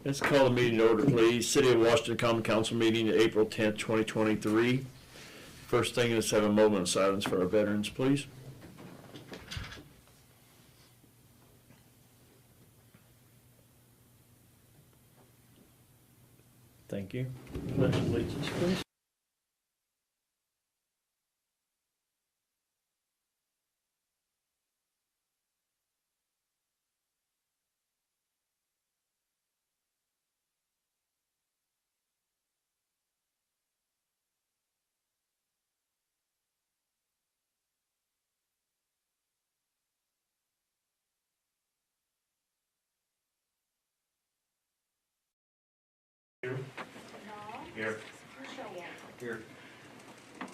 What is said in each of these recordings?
Let's call the meeting to order, please. City of Washington Common Council meeting, April 10th, 2023. First thing is have a moment of silence for our veterans, please. Thank you. Pledge allegiance, please. Here. Here. Okay,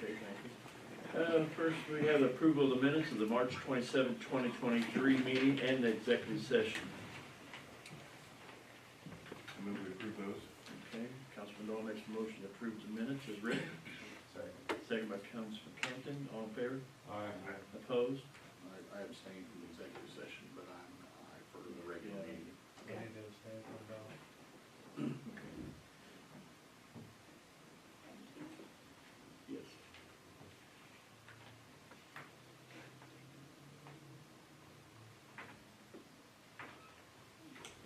thank you. First, we have approval of the minutes of the March 27, 2023 meeting and the executive session. I move we approve those. Okay, Councilman Doyle makes a motion to approve the minutes as written. Second. Second by Councilman Campton. All in favor? Aye. Opposed? I abstained from the executive session, but I for the regular Yeah. meeting. Okay. Yes.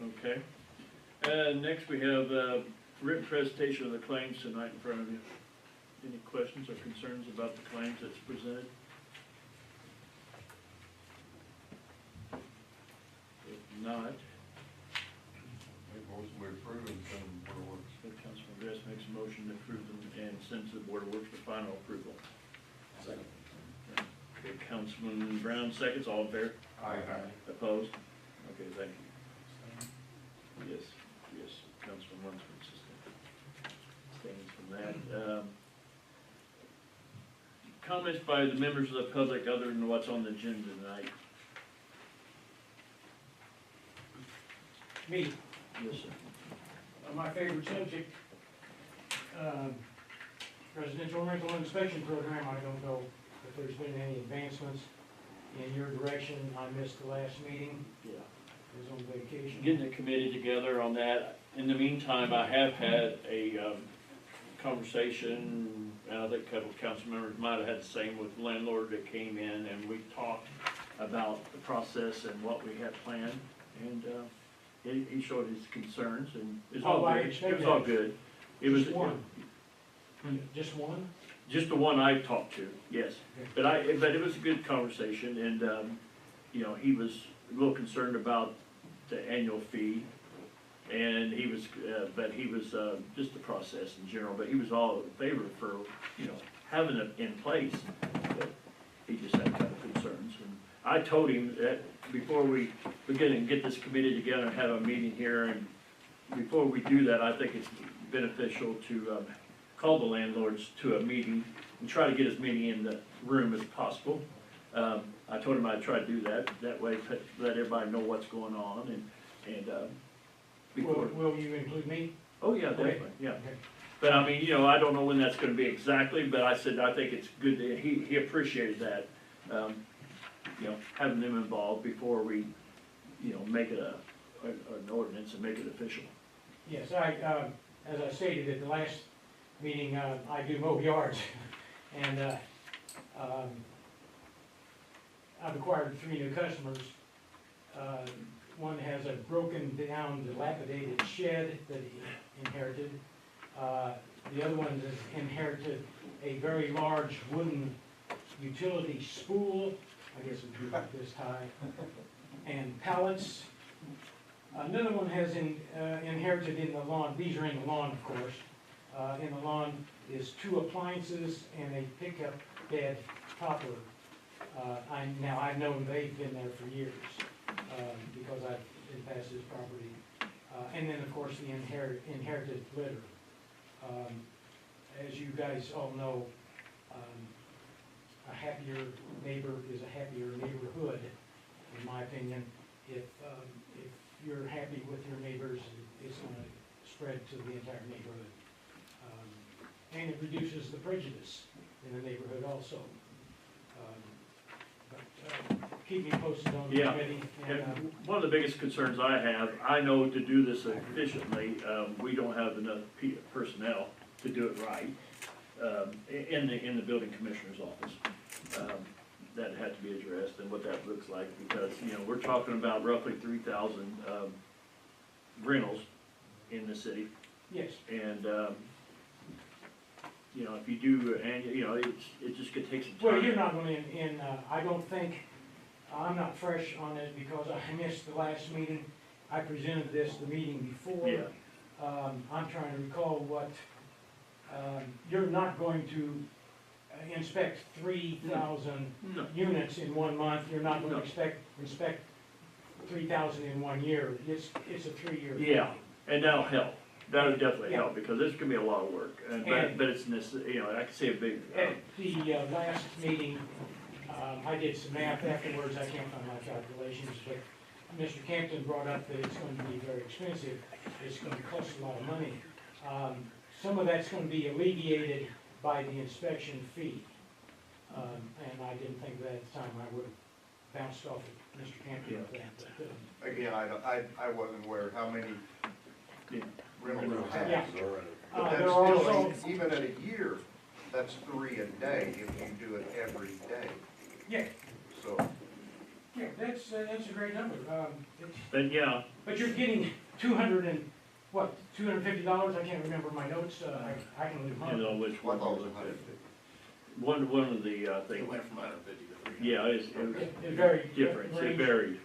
Okay. Next we have written presentation of the claims tonight in front of you. Any questions or concerns about the claims that's presented? If not, Make motion we approve and send them to Board of Works. Councilman Gress makes a motion to approve them and send to the Board of Works for final approval. Second. Okay, Councilman Brown seconds, all in favor? Aye. Opposed? Okay, thank you. Yes, yes, Councilman Lunsford abstains from that. Comments by the members of the public other than what's on the agenda tonight? Me, Yes, sir. my favorite subject, residential rental inspection program. I don't know if there's been any advancements in your direction. I missed the last meeting, Yeah. I was on vacation. Getting a committee together on that. In the meantime, I have had a conversation, and I think a couple of council members might have had the same with the landlord that came in, and we talked about the process and what we had planned, and he showed his concerns, and it was all I good. It expect was all that. good. It was Just one? Just one? just the one I talked to, yes. Okay. But it was a good conversation, and you know, he was a little concerned about the annual fee, and he was, but he was just the process in general. But he was all in favor for, you know, having it in place. But he just had kind of concerns, and I told him that before we begin and get this committee together and have a meeting here, and before we do that, I think it's beneficial to call the landlords to a meeting and try to get as many in the room as possible. I told him I'd try to do that. That way, let everybody know what's going on, and before. Will you include me? Oh yeah, Okay. definitely, yeah. Okay. But I mean, you know, I don't know when that's going to be exactly, but I said I think it's good that he appreciated that. You know, having them involved before we, you know, make it an ordinance and make it official. Yes, as I stated at the last meeting, I do mow yards, and I've acquired 3 new customers. One has a broken down, dilapidated shed that he inherited. The other one has inherited a very large wooden utility spool, I guess it would be about this high, and pallets. Another one has inherited in the lawn, these are in the lawn, of course. In the lawn is 2 appliances and a pickup bed topper. Now, I've known they've been there for years, because I've been past his property. And then, of course, the inherited litter. As you guys all know, a happier neighbor is a happier neighborhood, in my opinion. If you're happy with your neighbors, it's gonna spread to the entire neighborhood. And it reduces the prejudice in the neighborhood also. keep me posted on the Yeah. committee. And one of the biggest concerns I have, I know to do this efficiently, we don't have enough personnel to do it right, in the building commissioner's office. That had to be addressed and what that looks like, because, you know, we're talking about roughly 3,000, rentals in the city. Yes, And, you know, if you do, and, you know, it just could take some time. well, you're not gonna, I don't think, I'm not fresh on it because I missed the last meeting. I presented this the meeting before. Yeah, I'm trying to recall what, you're not going to inspect 3,000 no, units in 1 month. You're not gonna No. inspect 3,000 in 1 year. It's a 3-year. Yeah. and that'll help. That'll definitely Yeah. help, because this can be a lot of work, And- but it's, you know, I can see a big, At the last meeting, I did some math afterwards, I can't find my calculations, but Mr. Campton brought up that it's going to be very expensive, it's going to cost a lot of money. Some of that's going to be alleviated by the inspection fee. And I didn't think that at the time, I would have bounced off of Mr. Campton with that. But, Again, I wasn't aware how many yeah. rentals we Yeah. had. But that's there are still, also, even at a year, that's 3 a day if you do it every day. yeah, So, yeah, that's a great number. It's, But, yeah, but you're getting $250? I can't remember my notes, I can look them up. depends on which well, I one. thought it was 150. One of the, It things, went from 150 to 300. yeah, it was It varied. different, it varied,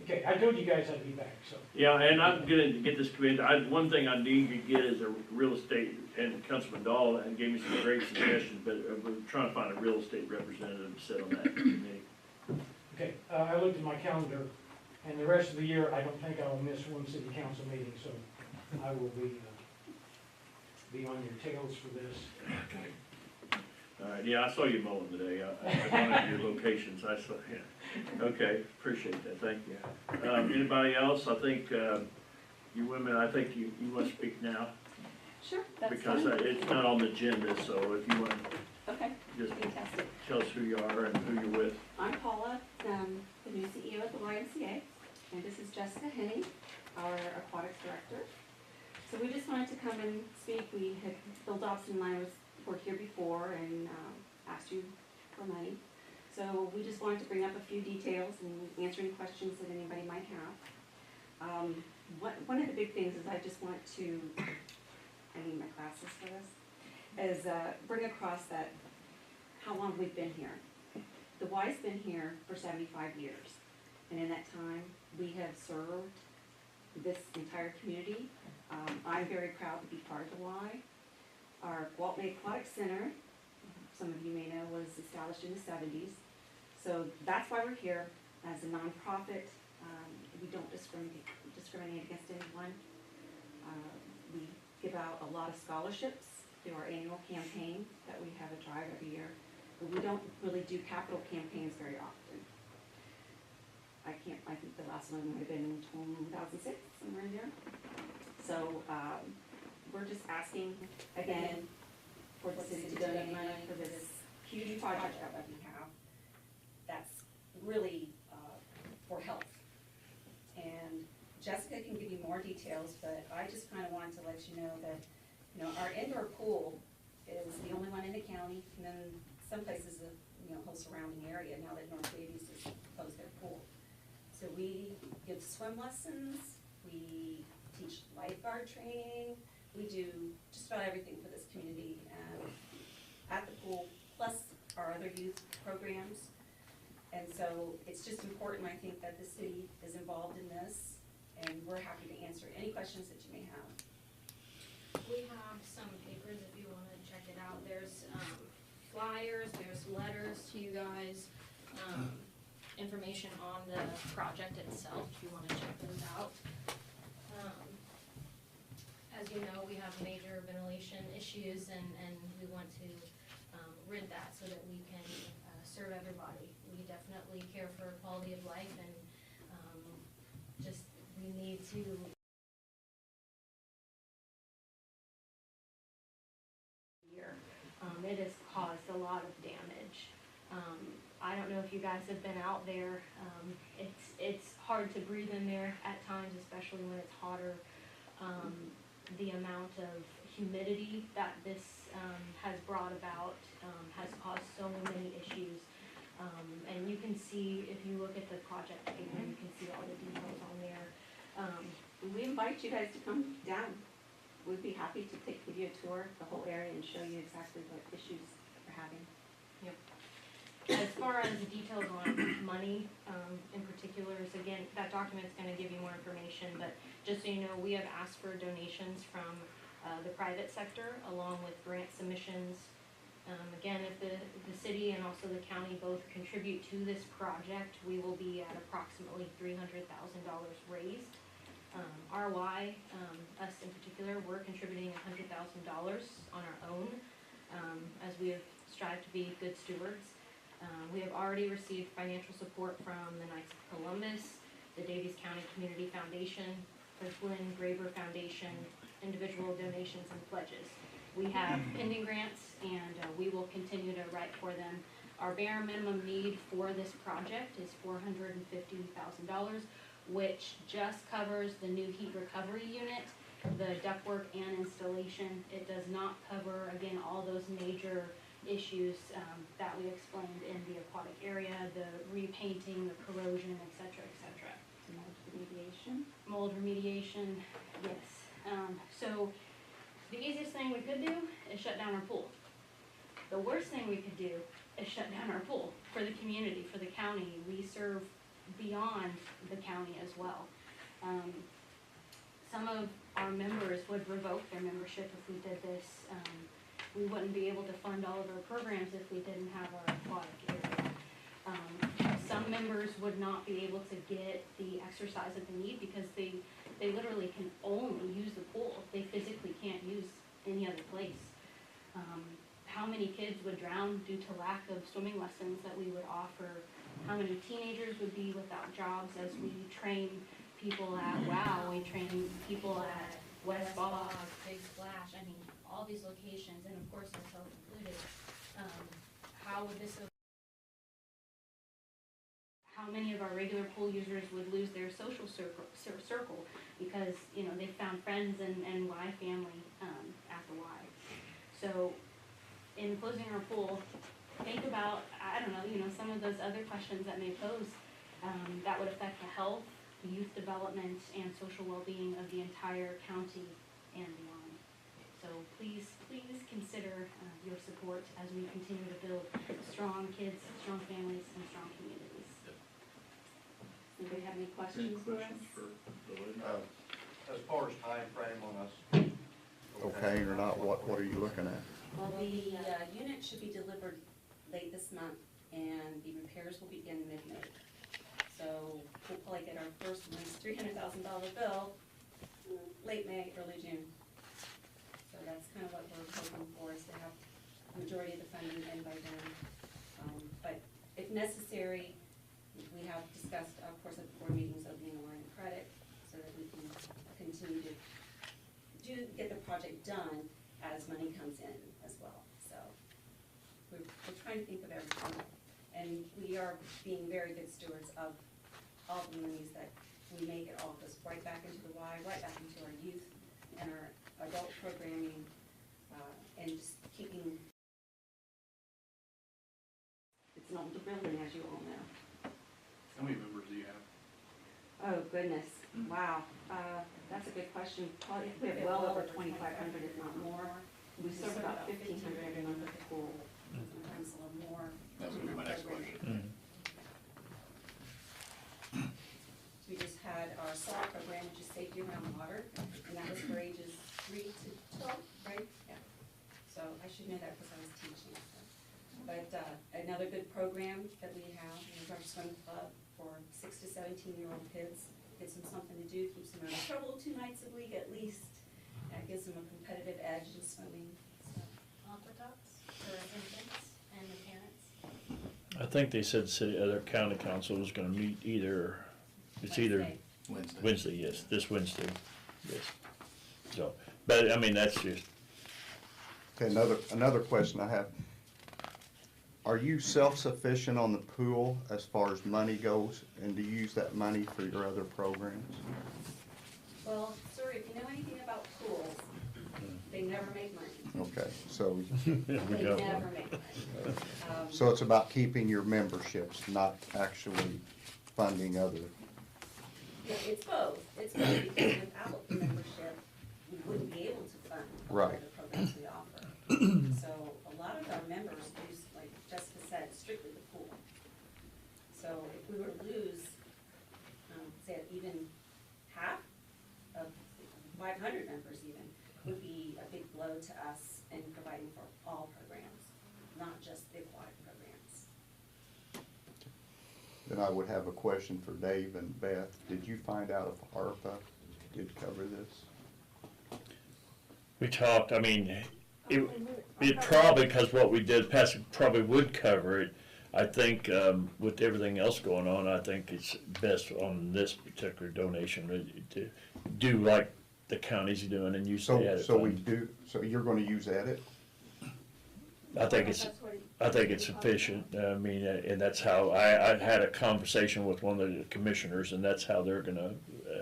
Okay, I told you guys I'd be back, so. Yeah, and I'm gonna get this committee, one thing I need to get is a real estate, and Councilman Dahl and gave me some great suggestions, but we're trying to find a real estate representative to sit on that committee. Okay, I looked at my calendar, and the rest of the year, I don't think I'll miss one city council meeting, so I will be on your tails for this. All right, yeah, I saw you mowing today, I wanted your locations, I saw, yeah. Okay, appreciate that, thank you. Anybody else? I think, you women, I think you wanna speak now, Sure, that's because fine. it's not on the agenda, so if you wanna Okay, just fantastic. tell us who you are and who you're with. I'm Paula, the new CEO of the YMCA, and this is Jessica Henning, our aquatics director. So we just wanted to come and speak. Bill Dobson and I were here before and asked you for money. So we just wanted to bring up a few details and answer any questions that anybody might have. One of the big things is I just want to, I need my glasses for this, is bring across that how long we've been here. The Y's been here for 75 years, and in that time, we have served this entire community. I'm very proud to be part of the Y. Our Walt May Aquatic Center, some of you may know, was established in the 70s. So that's why we're here as a nonprofit. We don't discriminate against anyone. We give out a lot of scholarships through our annual campaign that we have a drive every year. But we don't really do capital campaigns very often. I think the last one might have been in 2006, somewhere in there. So, we're just asking, again, for the city to donate money for this huge project that we have. That's really, for health. And Jessica can give you more details, but I just kinda wanted to let you know that, our indoor pool is the only one in the county, and then some places, whole surrounding area, now that North Davies has closed their pool. So we give swim lessons, we teach lifeguard training, we do just about everything for this community at the pool, plus our other youth programs. And so it's just important, I think, that the city is involved in this, and we're happy to answer any questions that you may have. We have some papers if you wanna check it out. There's, flyers, there's letters to you guys, information on the project itself, if you wanna check those out. As you know, we have major ventilation issues and we want to, rid that so that we can, serve everybody. We definitely care for quality of life and, just, we need to year. It has caused a lot of damage. I don't know if you guys have been out there, it's hard to breathe in there at times, especially when it's hotter. The amount of humidity that this, has brought about, has caused so many issues. And you can see, if you look at the project paper, you can see all the details on there. We invite you guys to come down. We'd be happy to give you a tour of the whole area and show you exactly what issues we're having. As far as the details on money, in particular, is again, that document's gonna give you more information, but just so you know, we have asked for donations from, the private sector, along with grant submissions. Again, if the city and also the county both contribute to this project, we will be at approximately $300,000 raised. RY, us in particular, we're contributing $100,000 on our own, as we have strived to be good stewards. We have already received financial support from the Knights of Columbus, the Davies County Community Foundation, the Glenn Graber Foundation, individual donations and pledges. We have pending grants, and we will continue to write for them. Our bare minimum need for this project is $450,000, which just covers the new heat recovery unit, the ductwork and installation. It does not cover, again, all those major issues that we explained in the aquatic area, the repainting, the corrosion, et cetera, et cetera. Mold remediation. Mold remediation, yes. So the easiest thing we could do is shut down our pool. The worst thing we could do is shut down our pool for the community, for the county. We serve beyond the county as well. Some of our members would revoke their membership if we did this. We wouldn't be able to fund all of our programs if we didn't have our aquatic area. Some members would not be able to get the exercise that they need because they literally can only use the pool. They physically can't use any other place. How many kids would drown due to lack of swimming lessons that we would offer? How many teenagers would be without jobs as we train people at WOW, we train people at West Bog, Big Splash, I mean, all these locations, and of course ourselves included. How would this, how many of our regular pool users would lose their social circle because, you know, they found friends and Y family at the Y. So in closing our pool, think about, I don't know, you know, some of those other questions that may pose that would affect the health, the youth development, and social well-being of the entire county and beyond. So please consider your support as we continue to build strong kids, strong families, and strong communities. Anybody have any Any questions for us? questions for the lady? As far as time frame on us, okay or not, what are you looking at? Well, the unit should be delivered late this month, and the repairs will begin mid-May. So we'll probably get our first month's $300,000 bill late May, early June. So that's kind of what we're hoping for, is to have the majority of the funding in by then. But if necessary, we have discussed, of course, at the board meetings, opening a line of credit so that we can continue to get the project done as money comes in as well. So we're trying to think of everything, and we are being very good stewards of all the monies that we make. It all goes right back into the Y, right back into our youth and our adult programming, and just keeping. It's an older building, as you all know. How many members do you have? Oh, goodness, wow, that's a good question. Probably, we have well over 2,500, if not more. We serve about 1,500 every month at the pool. Sometimes a little more. That was gonna be my next question. So we just had our SAR program, which is safety around water, and that was for ages 3 to 12, right? Yeah. So I should know that because I was teaching. So. But another good program that we have is our swim club for 6 to 17-year-old kids. Gives them something to do, keeps them out of trouble 2 nights a week at least. Gives them a competitive edge in swimming. So. Aqua Talks for infants and the parents. I think they said their county council was gonna meet it's either Wednesday. Wednesday, yes, this Wednesday, yes. So, but I mean, that's just, Okay, another question I have. Are you self-sufficient on the pool as far as money goes, and do you use that money for your other programs? Well, sir, if you know anything about pools, they never make money. Okay, so, There we They go. never make money. so it's about keeping your memberships, not actually funding other. Yeah, it's both, because without the membership, we wouldn't be able to fund all the Right. other programs we offer. So a lot of our members use, like Jessica said, strictly the pool. So if we were to lose, say even half of 500 members even, would be a big blow to us in providing for all programs, not just the aquatic programs. Then I would have a question for Dave and Beth. Did you find out if ARPA did cover this? We talked, I mean, it probably, because what we did, Patrick probably would cover it. I think, with everything else going on, I think it's best on this particular donation to do like the county's doing and use the edit So we fund. do, so you're gonna use edit? I think it's sufficient. I mean, and that's how, I had a conversation with one of the commissioners, and that's how they're gonna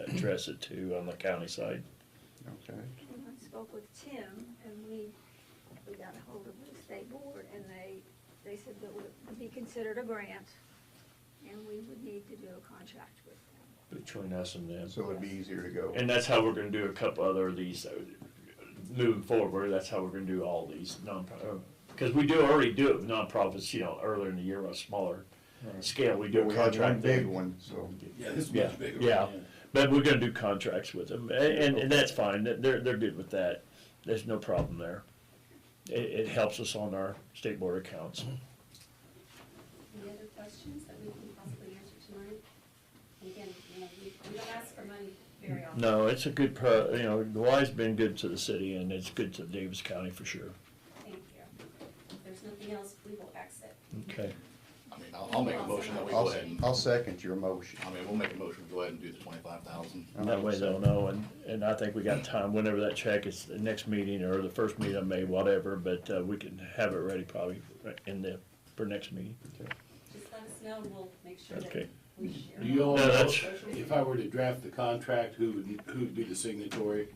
address it too on the county side. Okay. I spoke with Tim, and we got a hold of the state board, and they said that it would be considered a grant, and we would need to do a contract with them. Between us and them. So it'd be easier to go. And that's how we're gonna do a couple other of these, moving forward, that's how we're gonna do all these because we already do it with nonprofits, you know, earlier in the year on a smaller scale, we do a We had one contract. big one, so. Yeah, this is Yeah, much bigger. yeah. But we're gonna do contracts with them, and that's fine, they're good with that, there's no problem there. It helps us on our state board accounts. Any other questions that we can possibly answer tonight? And again, you know, we don't ask for money very often. No, it's a good, you know, the Y's been good to the city, and it's good to Davis County for sure. Thank you. If there's nothing else, we will exit. Okay. I mean, I'll make a motion that we go ahead and, I'll second your motion. I mean, we'll make a motion, to go ahead and do the 25,000. That way they'll know, and I think we got time, whenever that check is, the next meeting, or the first meeting of May, whatever, but, we can have it ready probably for next meeting. Just let us know, and we'll make sure that Okay. we share. Do you all No, know, that's- if I were to draft the contract, who would be the signatory?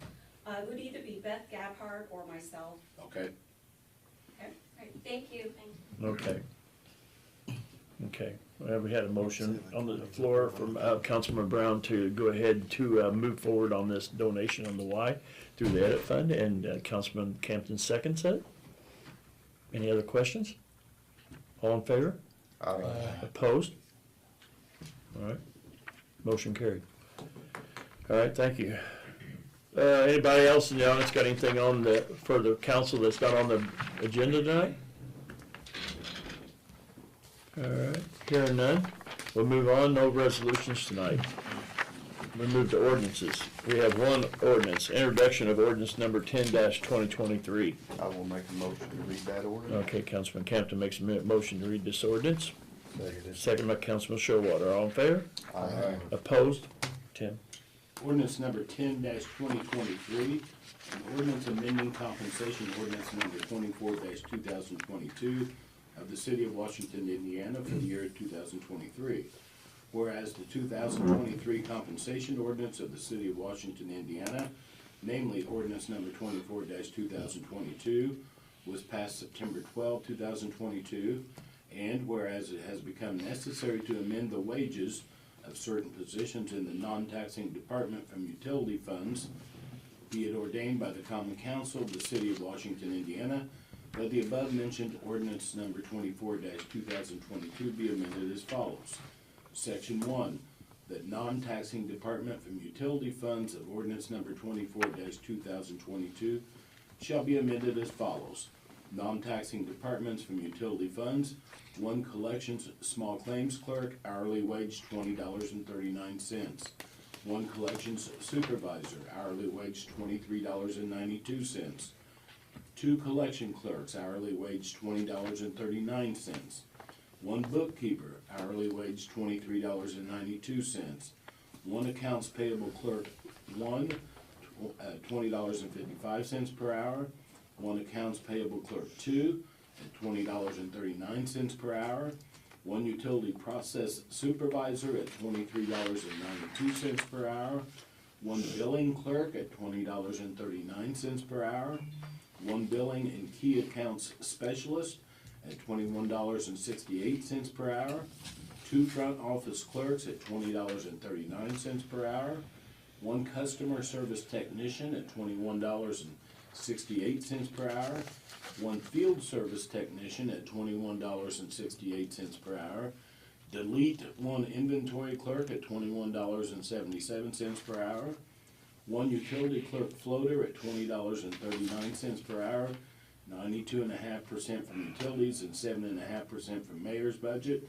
It would either be Beth Gabhart or myself. Okay. Okay, all right, thank you. Okay. Okay, well, we had a motion on the floor from Councilman Brown to go ahead to move forward on this donation on the Y through the edit fund, and Councilman Campton seconds it. Any other questions? All in favor? Opposed? All right, motion carried. All right, thank you. Anybody else in the audience got anything on for the council that's not on the agenda tonight? All right, hearing none, we'll move on, no resolutions tonight. We move to ordinances. We have one ordinance, introduction of ordinance number 10-2023. I will make a motion to read that order. Okay, Councilman Campton makes a motion to read this ordinance. Second by Councilman Showalter, all in favor? Aye. Opposed? Tim? Ordinance number 10-2023, an ordinance amending compensation ordinance number 24-2022 of the city of Washington, Indiana for the year 2023. Whereas the 2023 compensation ordinance of the city of Washington, Indiana, namely ordinance number 24-2022, was passed September 12, 2022, and whereas it has become necessary to amend the wages of certain positions in the non-taxing department from utility funds, be it ordained by the common council of the city of Washington, Indiana, that the above-mentioned ordinance number 24-2022 be amended as follows. Section 1, that non-taxing department from utility funds of ordinance number 24-2022 shall be amended as follows. Non-taxing departments from utility funds, 1 collections small claims clerk, hourly wage $20.39. 1 collections supervisor, hourly wage $23.92. 2 collection clerks, hourly wage $20.39. 1 bookkeeper, hourly wage $23.92. 1 accounts payable clerk, $20.55 per hour. 1 accounts payable clerk, 2, at $20.39 per hour. One utility process supervisor at $23.92 per hour. One billing clerk at $20.39 per hour. One billing and key accounts specialist at $21.68 per hour. Two front office clerks at $20.39 per hour. One customer service technician at $21.68 per hour. One field service technician at $21.68 per hour. Delete one inventory clerk at $21.77 per hour. One utility clerk floater at $20.39 per hour, 92.5% from utilities and 7.5% from mayor's budget.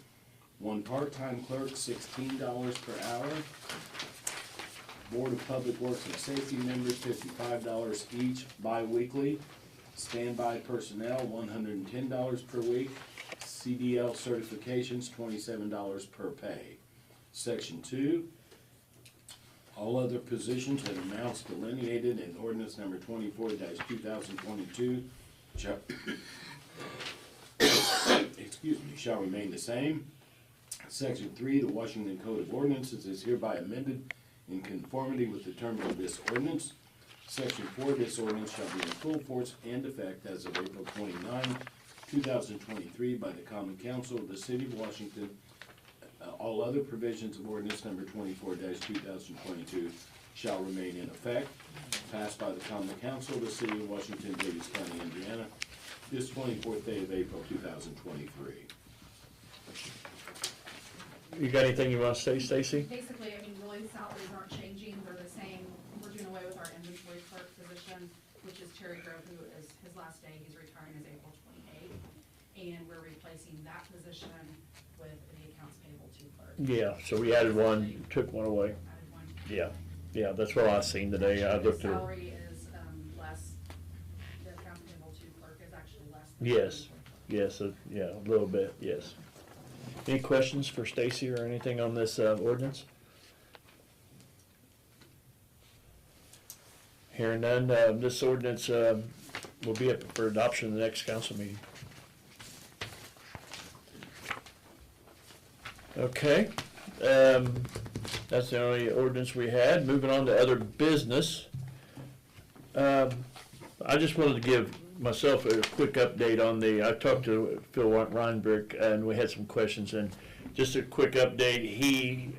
One part-time clerk, $16 per hour. Board of Public Works and Safety members, $55 each bi-weekly. Standby personnel, $110 per week. CDL certifications, $27 per pay. Section 2, all other positions and amounts delineated in ordinance number 24-2022 shall remain the same. Section 3, the Washington Code of Ordinances is hereby amended in conformity with the terms of this ordinance. Section 4, this ordinance shall be in full force and effect as of April 29, 2023 by the Common Council of the City of Washington. All other provisions of ordinance number 24-2022 shall remain in effect. Passed by the Common Council of the City of Washington, Davis County, Indiana, this 24th day of April 2023. You got anything you want to say, Stacy? Basically, I mean, really the salaries aren't changing, they're the same. We're doing away with our inventory clerk position, which is Terry Grove, who is, his last day, he's retiring is April 28th. And we're replacing that position with the accounts payable 2 clerk. Yeah, so we added one, took one away. Added one. Yeah, yeah, that's what I seen today. I The looked at it. salary is, less, the accounts payable 2 clerk is actually less than. Yes, yes, yeah, a little bit, yes. Any questions for Stacy or anything on this ordinance? Hearing none, this ordinance will be up for adoption in the next council meeting. Okay, that's the only ordinance we had. Moving on to other business. I just wanted to give myself a quick update on I talked to Phil Reinbrick and we had some questions, and just a quick update. He,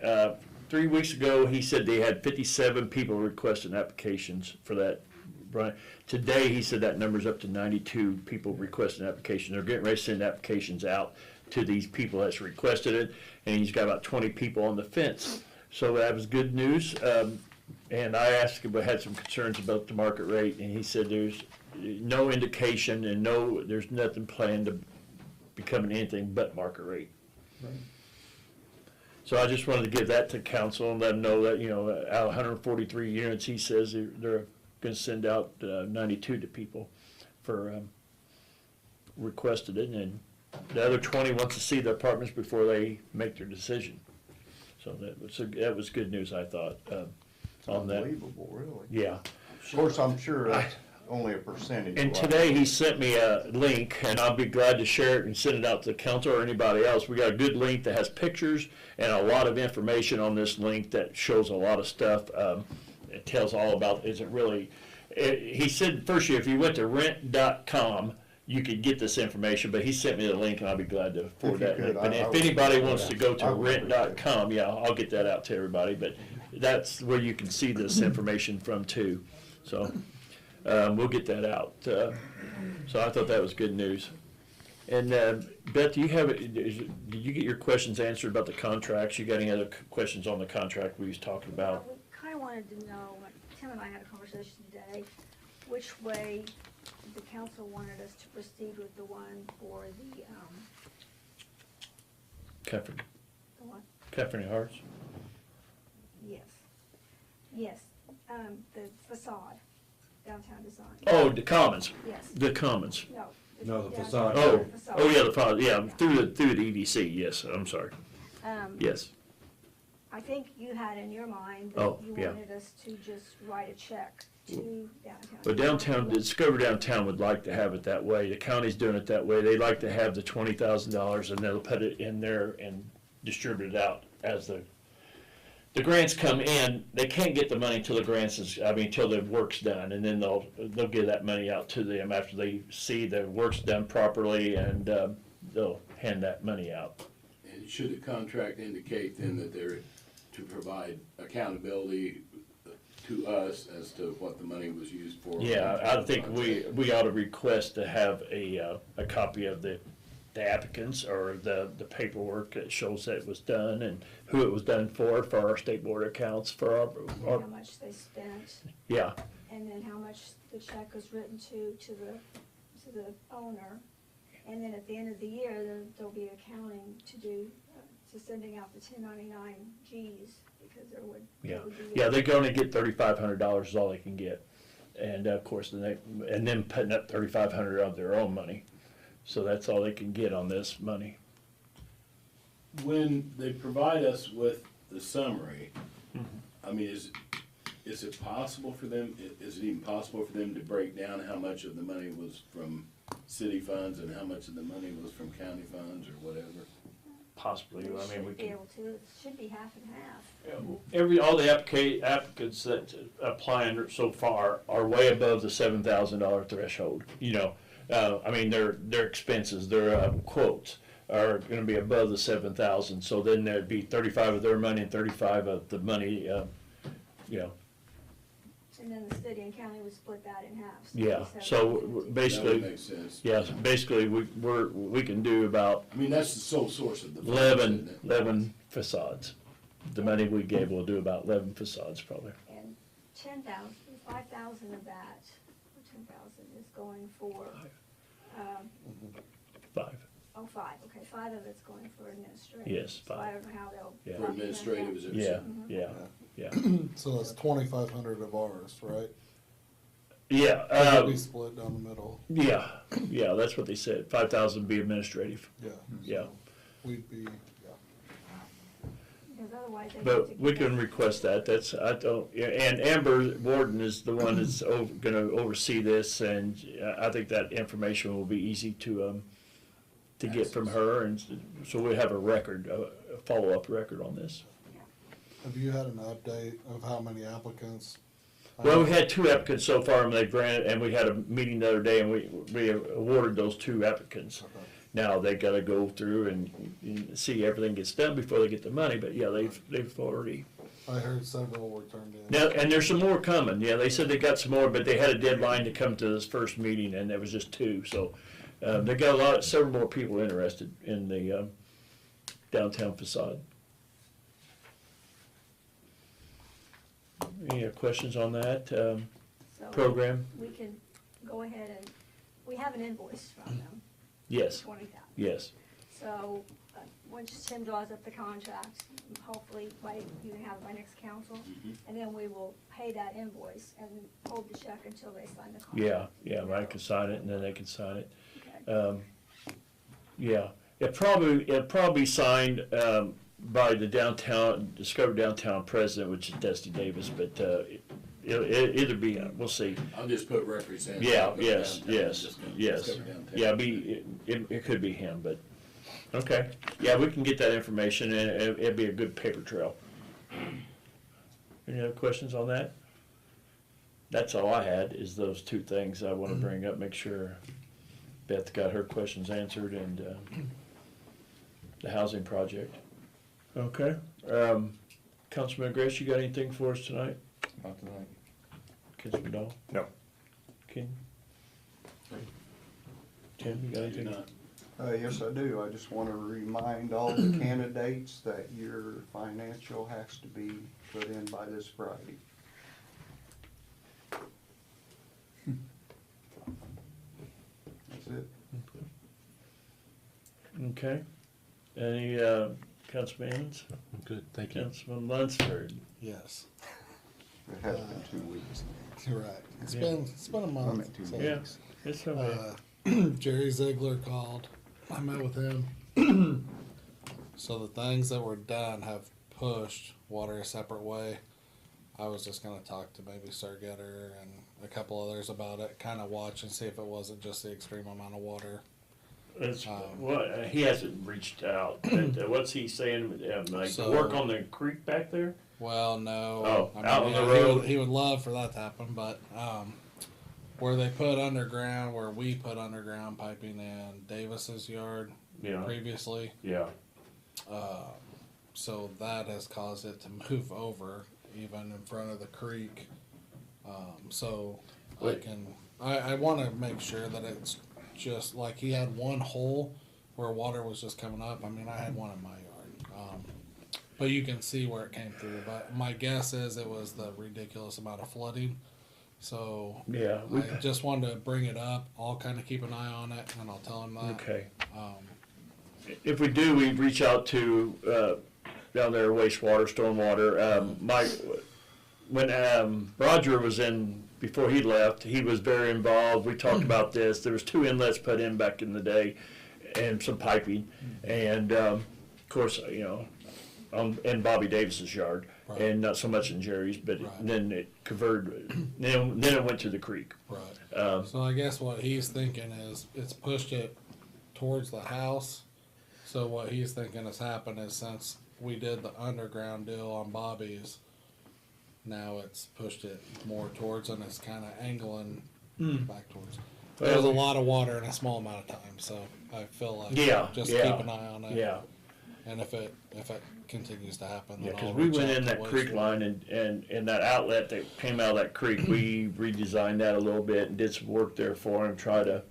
3 weeks ago, he said they had 57 people requesting applications for that. Right. Today, he said that number's up to 92 people requesting applications. They're getting ready to send applications out to these people that's requested it, and he's got about 20 people on the fence. So that was good news. And I asked him, I had some concerns about the market rate, and he said there's no indication and there's nothing planned to become anything but market rate. Right. So I just wanted to give that to council and let them know that, out of 143 units, he says they're going to send out 92 to people for requested it, and the other 20 wants to see the apartments before they make their decision. So that was good news, I thought, on that. Unbelievable, really. Yeah. Of course, I'm sure that's only a percentage. And today he sent me a link, and I'll be glad to share it and send it out to the council or anybody else. We got a good link that has pictures and a lot of information on this link that shows a lot of stuff. It tells all about, he said first if you went to rent.com, you could get this information, but he sent me the link, and I'll be glad to forward that link. But if anybody wants to go to rent.com, yeah, I'll get that out to everybody, but that's where you can see this information from too. So we'll get that out. So I thought that was good news. And Beth, did you get your questions answered about the contracts? You got any other questions on the contract we was talking about? We kind of wanted to know, Tim and I had a conversation today, which way the council wanted us to proceed with the one for the, Catherine. the what? Catherine Hearts? Yes. Yes, the facade, downtown design. Oh, the Commons. Yes. The Commons. No. the downtown facade. facade. Oh, yeah, the facade, yeah, through the EDC, yes, I'm sorry. Yes. I think you had in your mind Oh, that you yeah. wanted us to just write a check to downtown. But downtown, Discover Downtown would like to have it that way. The county's doing it that way. They like to have the $20,000 and they'll put it in there and distribute it out as the grants come in. They can't get the money until the grants is, until the work's done, and then they'll give that money out to them after they see the work's done properly, and they'll hand that money out. And should the contract indicate then that they're to provide accountability to us as to what the money was used for? Yeah, I think we ought to request to have a copy of the applicants or the paperwork that shows that it was done and who it was done for our state board accounts, for our How much they spent, yeah, and then how much the check was written to the owner. And then at the end of the year, there'll be accounting to do, to sending out the 1099 Gs, because there would. yeah, would be yeah. They can only get $3,500 is all they can get, and of course then putting up $3,500 of their own money, so that's all they can get on this money. When they provide us with the summary, I mean, is it possible for them, is it even possible for them to break down how much of the money was from city funds and how much of the money was from county funds or whatever? Possibly, They we should be can. able to, it should be half and half. All the applicants that applying so far are way above the $7,000 threshold. Their expenses, their quotes are going to be above the 7,000. So then there'd be 35 of their money and 35 of the money. And then the city and county would split that in half. Yeah. it'd be So 70-50. basically, That would make sense. yes. Basically, we can do about I mean, that's the sole source of the funds, 11 isn't it? facades. The money we gave will do about 11 facades probably. And 5,000 of that, or 10,000 is going for, 5. oh, 5, okay, 5 of it's going for administrative. Yes, So I 5. don't know how they'll. Yeah. For administrative, is it? Yeah. Mhm. Yeah. Yeah. So it's 2,500 of ours, right? Yeah. It'll be split down the middle. Yeah, yeah, that's what they said. 5,000 be administrative. Yeah. Yeah, We'd be, Because otherwise they have to but we get can that- request that. And Amber Warden is the one that's going to oversee this, and I think that information will be easy to get from her, and so we have a record, a follow-up record on this. have you had an update of how many applicants? Well, we had 2 applicants so far, and they granted, and we had a meeting the other day, and we awarded those 2 applicants. Okay. Now, they gotta go through and see everything gets done before they get the money, but yeah, they've already. I heard several were turned in. Now, and there's some more coming, yeah, they said they got some more, but they had a deadline to come to this first meeting, and there was just 2, so, they got several more people interested in the, downtown facade. Any other questions on that, So program? we can go ahead and, we have an invoice from them, Yes, 20,000. yes, So, once Tim draws up the contract, hopefully you can have it by next council, and then we will pay that invoice and hold the check until they sign the contract. yeah, I can sign it, and then they can sign it. Okay. Yeah, it'll probably be signed, by the Discover Downtown president, which is Dusty Davis, but, it'll be, we'll see. I'll just put representative. Yeah, of yes, downtown, yes, just gonna yes. discover downtown. Yeah, it could be him, but, okay. Yeah, we can get that information, and it'd be a good paper trail. Any other questions on that? That's all I had, is those 2 things I wanna bring up, make sure Beth got her questions answered, and, the housing project. Okay, Councilman Grace, you got anything for us tonight? Not tonight. Councilman Dahl? No. Ken? Tim, you got I do anything? not. Yes, I do. I just want to remind all the candidates that your financial has to be put in by this Friday. That's it. Okay. Any, Councilmans? Good, thank Councilman Lunsford? Yes, It has been 2 weeks. you're right. It's Yeah. been a I month. meant 2 so, Yeah. It's okay. Jerry Ziegler called. I met with him. So the things that were done have pushed water a separate way. I was just gonna talk to maybe Sir Getter and a couple others about it, kind of watch and see if it wasn't just the extreme amount of water. It's, he hasn't reached out, but what's he saying, like, to work on the creek back there? Well, no. Oh, I mean, out on the yeah, road? He would love for that to happen, but where they put underground, where we put underground piping in Davis's yard Yeah, previously, yeah, so that has caused it to move over, even in front of the creek. So Wait. I want to make sure that it's just like he had one hole where water was just coming up. I mean, I had one in my yard. But you can see where it came through. But my guess is it was the ridiculous amount of flooding. So yeah. I just wanted to bring it up. I'll kind of keep an eye on it, and I'll tell him that. Okay. Um, If we do, we reach out to, down there, wastewater, stormwater. When Roger was in, before he left, he was very involved. We talked about this. There was 2 inlets put in back in the day and some piping. And, of course, you know, in Bobby Davis's yard, Right. and not so much in Jerry's, but Right. then it converted, then it went to the creek. Right. So I guess what he's thinking is it's pushed it towards the house. So what he's thinking has happened is since we did the underground deal on Bobby's, now it's pushed it more towards and it's kind of angling back towards. There's a lot of water in a small amount of time, so I feel like just keep an eye on it. Yeah. And if it continues to happen, Yeah, then because I'll we reach went out in to that creek wastewater. line and that outlet that came out of that creek, we redesigned that a little bit and did some work there for him, try to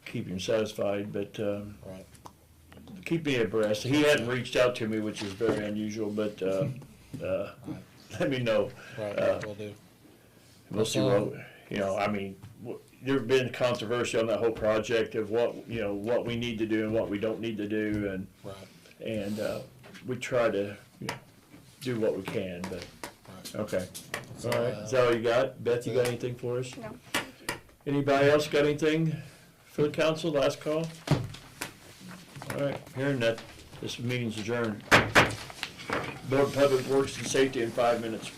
keep him satisfied, but, Right. keep me abreast. He hadn't reached out to me, which is very unusual, but, let me know. Right, we'll do. We'll see what, you know, I mean, there's been controversy on that whole project of what, you know, what we need to do and what we don't need to do, and, Right. we try to, you know, do what we can, but, Right. okay. So, All right, is that all you got? Beth, you got yeah. anything for us? No. Anybody else got anything for the council, last call? All right, hearing that, this meeting's adjourned. Board of Public Works and Safety in 5 minutes.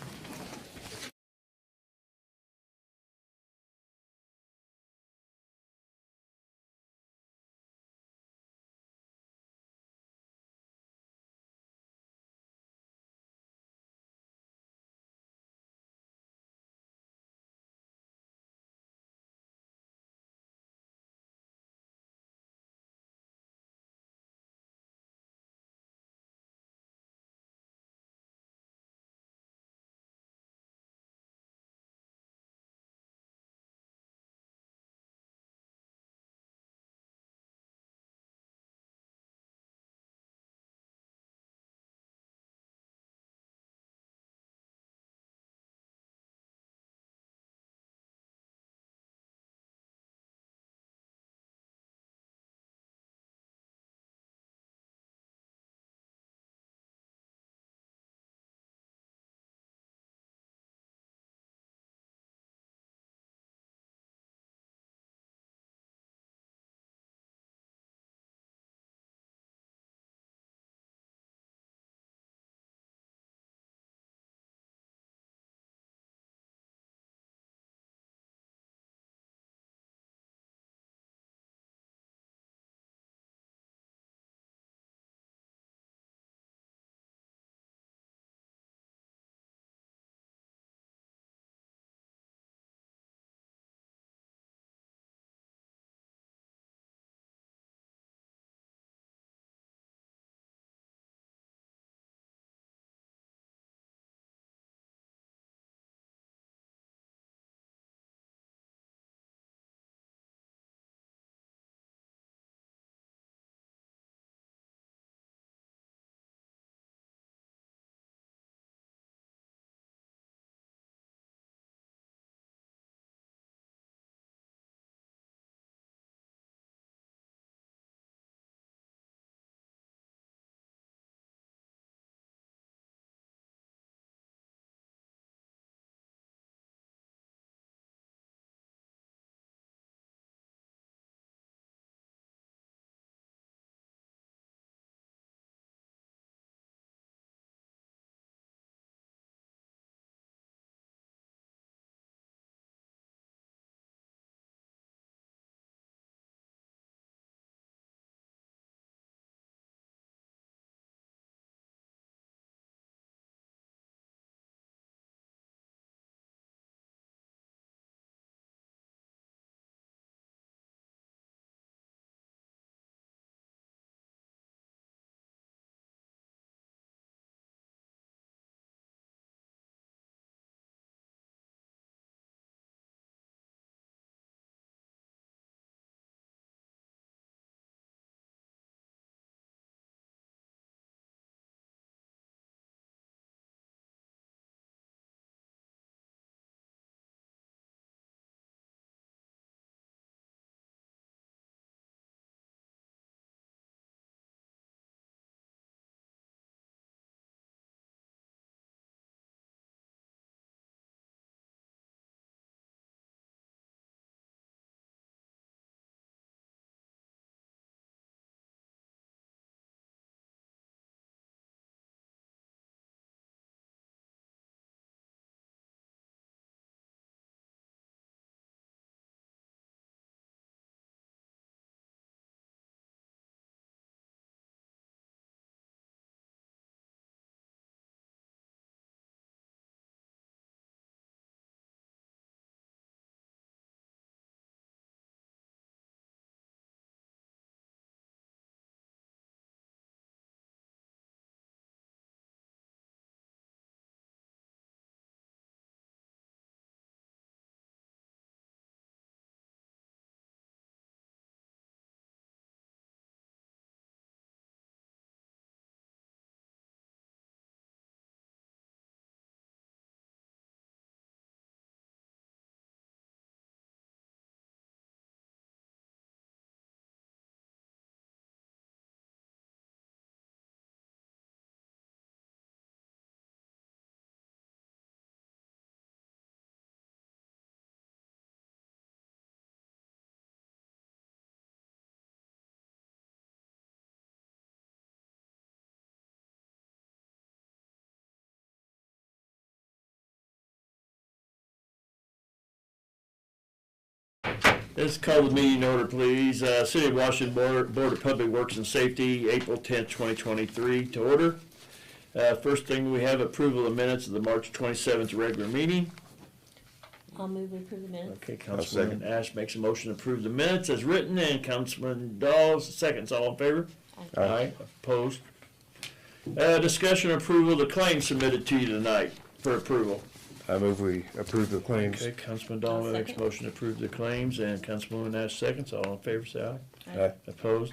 Let's call the meeting order, please. City of Washington Board of Public Works and Safety, April 10th, 2023, to order. First thing, we have approval of minutes of the March 27th regular meeting. I'll move we approve the minutes. Okay, Councilman Ash makes a motion to approve the minutes as written, and Councilman Dawes seconds. All in favor? Aye. Opposed? Discussion approval of the claims submitted to you tonight for approval. I move we approve the claims. Okay, Councilman Donovan makes a second. motion to approve the claims, and Councilwoman Nash seconds. All in favor, say aye. Aye. Opposed?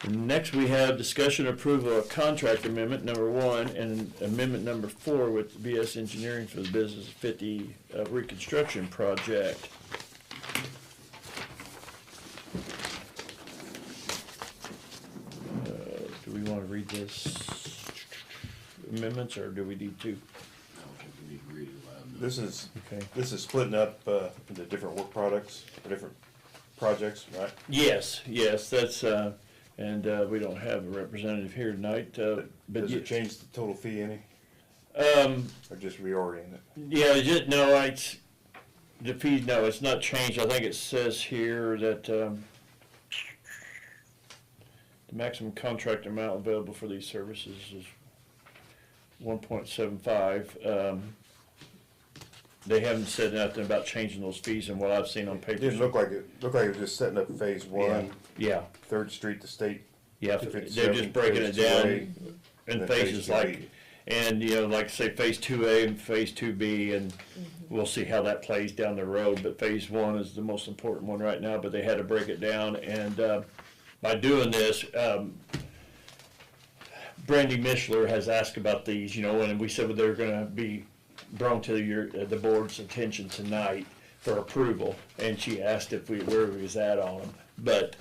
And next, we have discussion approval of contract amendment number 1 and amendment number 4 with BS Engineering for the Business 50 reconstruction project. Do we want to read this amendments, or do we need to? I don't think we need to read it loud. This is splitting up into different work products, or different projects, right? Yes, that's, and we don't have a representative here tonight, but Does it change the total fee any, or just reorient it? yeah, no, it's, the fee, no, it's not changed. I think it says here that, the maximum contract amount available for these services is 1.75. They haven't said nothing about changing those fees and what I've seen on It papers. didn't look like it was just setting up phase one, Yeah, 3rd Street to State. yeah, 257, they're just breaking it phase down 2A, in and then phases phase like, 2B. and, you know, like say phase 2A and phase 2B, and we'll see how that plays down the road, but phase 1 is the most important one right now, but they had to break it down, and, by doing this, Brandy Mishler has asked about these, you know, and we said they're gonna be brought to the board's attention tonight for approval, and she asked if where we was at on them. But,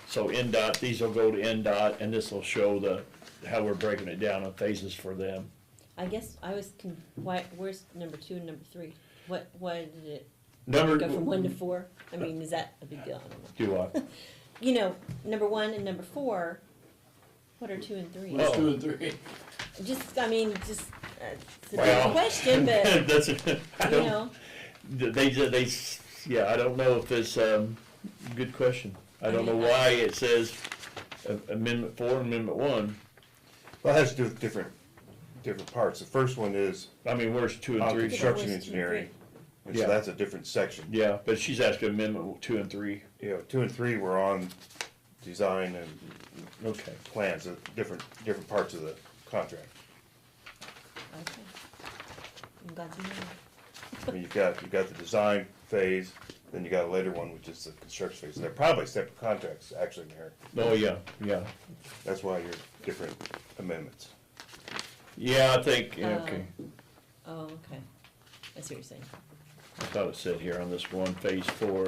so NDOT, these will go to NDOT, and this will show how we're breaking it down in phases for them. I guess I was, where's number 2 and number 3? Why did it Number, go from 1 to 4? I mean, is that a big deal? I don't know. do I? You know, number 1 and number 4, what are 2 and 3? What's 2 and 3? Just, I mean, just, it's a Well, big question, but, That's, I you don't, know, yeah, I don't know if it's, good question. I don't know why it says Amendment 4 and Amendment 1. Well, it has to do with different parts. The first one is I mean, where's 2 and 3? construction Where's 2 and engineering, and Yeah. so that's a different section. Yeah, but she's asking Amendment 2 and 3. You know, 2 and 3 were on design and Okay. plans, different parts of the contract. okay. I'm glad you know. I mean, you've got the design phase, then you got a later one, which is the construction phase. They're probably separate contracts, actually, Mayor. Oh, yeah, yeah. That's why you're different amendments. Yeah, I think, yeah, okay. Oh, okay. I see what you're saying. I thought it said here on this one, Phase 4,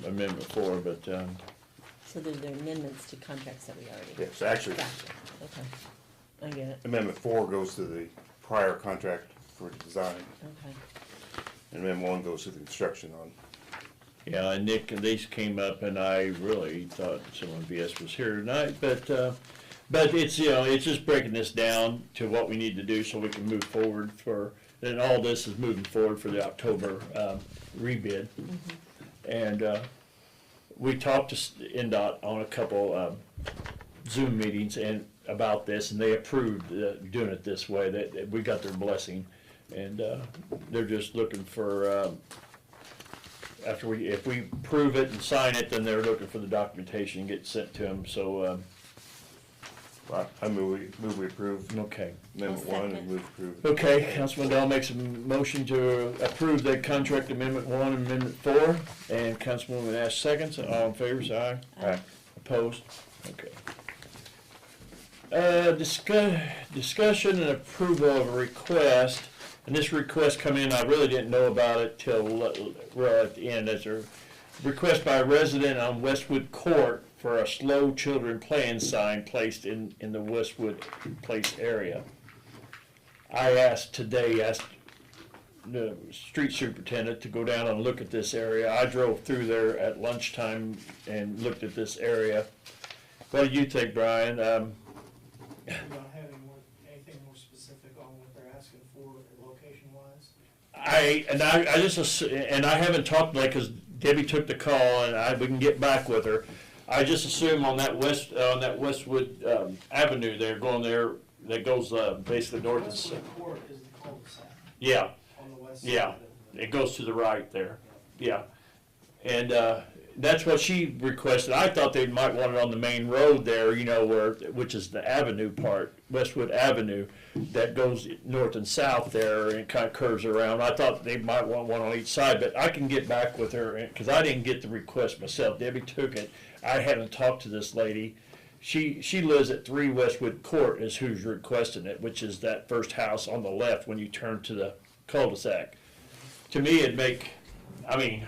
Amendment 4, but, So they're amendments to contracts that we already. Yeah, so actually, Gotcha. Okay. I get it. Amendment 4 goes to the prior contract for design, Okay. and Amendment 1 goes to the construction on. yeah, and Nick, and these came up, and I really thought someone VS was here tonight, but it's, you know, it's just breaking this down to what we need to do so we can move forward and all this is moving forward for the October, rebid. And, we talked to NDOT on a couple, Zoom meetings and about this, and they approved, doing it this way, that we got their blessing. And, they're just looking for, if we approve it and sign it, then they're looking for the documentation and get sent to them, so, I move we approve okay. Amendment I'll 1 and second. move approve. Okay, Councilman Dahl makes a motion to approve the contract Amendment 1 and Amendment 4, and Councilwoman Ash seconds, all in favor, say aye. Aye. Opposed? Okay. Discussion and approval of a request, and this request come in, I really didn't know about it till right at the end. There's a request by a resident on Westwood Court for a slow children playing sign placed in the Westwood Place area. I asked the street superintendent to go down and look at this area. I drove through there at lunchtime and looked at this area. What do you think, Brian? We don't have anything more specific on what they're asking for location-wise? I haven't talked, like, 'cause Debbie took the call, and we can get back with her. I just assume on that Westwood Avenue there, going there, that goes basically north and south. Westwood Court is the cul-de-sac Yeah, on the west yeah, side of it goes to the right there, yeah. And that's what she requested. I thought they might want it on the main road there, you know, which is the avenue part, Westwood Avenue, that goes north and south there and kind of curves around. I thought they might want one on each side, but I can get back with her, because I didn't get the request myself. Debbie took it. I haven't talked to this lady. She lives at 3 Westwood Court is who's requesting it, which is that first house on the left when you turn to the cul-de-sac. To me, it'd make, I mean,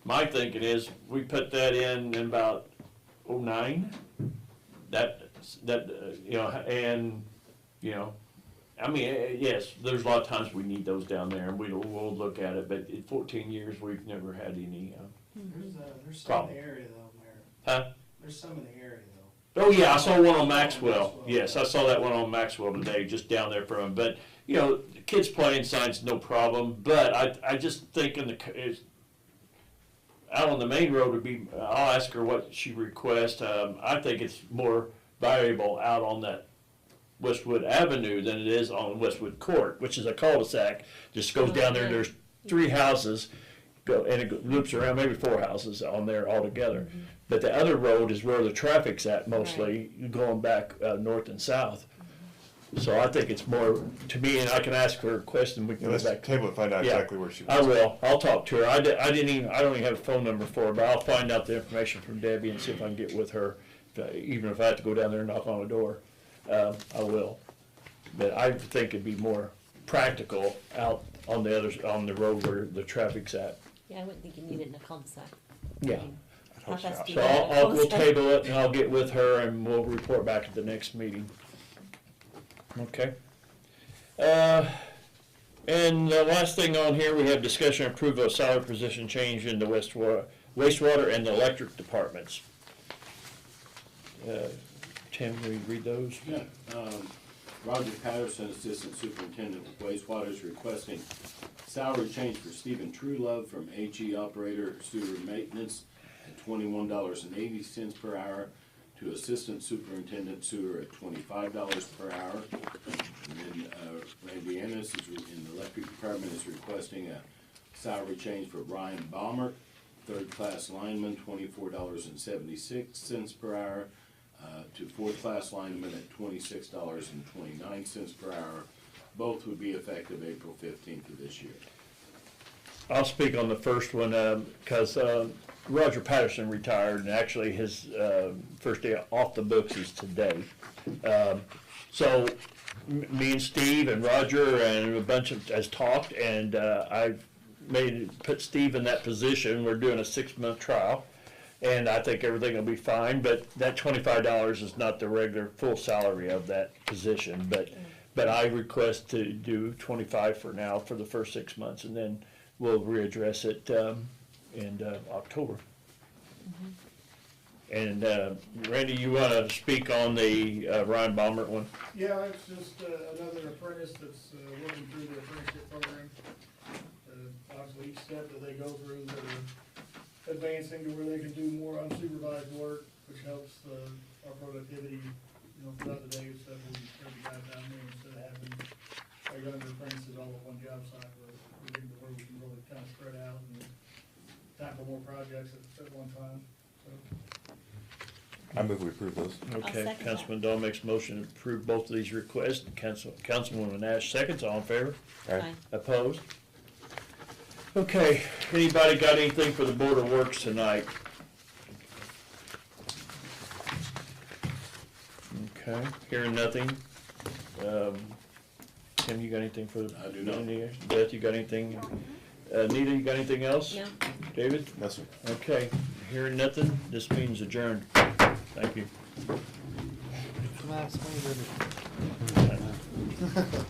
my thinking is, we put that in about '09, you know, and, you know, I mean, yes, there's a lot of times we need those down there, and we'll look at it, but in 14 years, we've never had any, There's some in Problem. the area though, Mayor. huh? There's some in the area though. Oh, yeah, I saw one on Maxwell. Yes, I saw that one on Maxwell today, just down there from him. But, you know, kids playing signs, no problem. But I just think out on the main road would be, I'll ask her what she requests. I think it's more valuable out on that Westwood Avenue than it is on Westwood Court, which is a cul-de-sac. Just goes down there, and there's 3 houses, and it loops around, maybe 4 houses on there altogether. But the other road is where the traffic's at mostly, going back north and south. So I think it's more, to me, and I can ask her a question, we can go Let's back. table and find out Yeah, exactly where she I was. will, I'll talk to her. I don't even have a phone number for her, but I'll find out the information from Debbie and see if I can get with her. Even if I have to go down there and knock on a door, I will. But I think it'd be more practical out on the road where the traffic's at. Yeah, I wouldn't think you need it in a cul-de-sac. Yeah. How fast do you So get in a we'll cul-de-sac? table it, and I'll get with her, and we'll report back at the next meeting. Okay. And the last thing on here, we have discussion and approval of salary position change in the wastewater and the electric departments. Tim, will you read those? Yeah, Roger Patterson, Assistant Superintendent of Wastewater, is requesting salary change for Stephen Truelove from HE Operator Sewer Maintenance at $21.80 per hour to Assistant Superintendent Sewer at $25 per hour. And then Randy Ennis in the Electric Department is requesting a salary change for Brian Balmer, 3rd-class lineman, $24.76 per hour, to 4th-class lineman at $26.29 per hour. Both would be effective April 15th of this year. I'll speak on the first one, because Roger Patterson retired, and actually his first day off the books is today. So me and Steve and Roger and a bunch of has talked, and I've put Steve in that position. We're doing a 6-month trial, and I think everything will be fine. But that $25 is not the regular full salary of that position. But I request to do 25 for now for the first 6 months, and then we'll readdress it in October. And Randy, you want to speak on the Ryan Baumert one? Yeah, it's just another apprentice that's working through the apprenticeship program. Obviously, each step that they go through, they're advancing to where they can do more unsupervised work, which helps our productivity, you know, throughout the day and stuff. We spread the guys down there instead of having our younger apprentices all at one job site, where we can really kind of spread out and tackle more projects at one time, so. I move we approve those. Okay, second Councilman Dahl makes a motion to approve both of these requests. Councilwoman Nash seconds. All in favor? Aye. Opposed? Okay, anybody got anything for the Board of Works tonight? Okay, hearing nothing. Tim, you got anything for the? I do not. Beth, you got anything? Nita, you got anything else? No. David? No, sir. Okay, hearing nothing, this meeting's adjourned. Thank you. Last one, didn't it?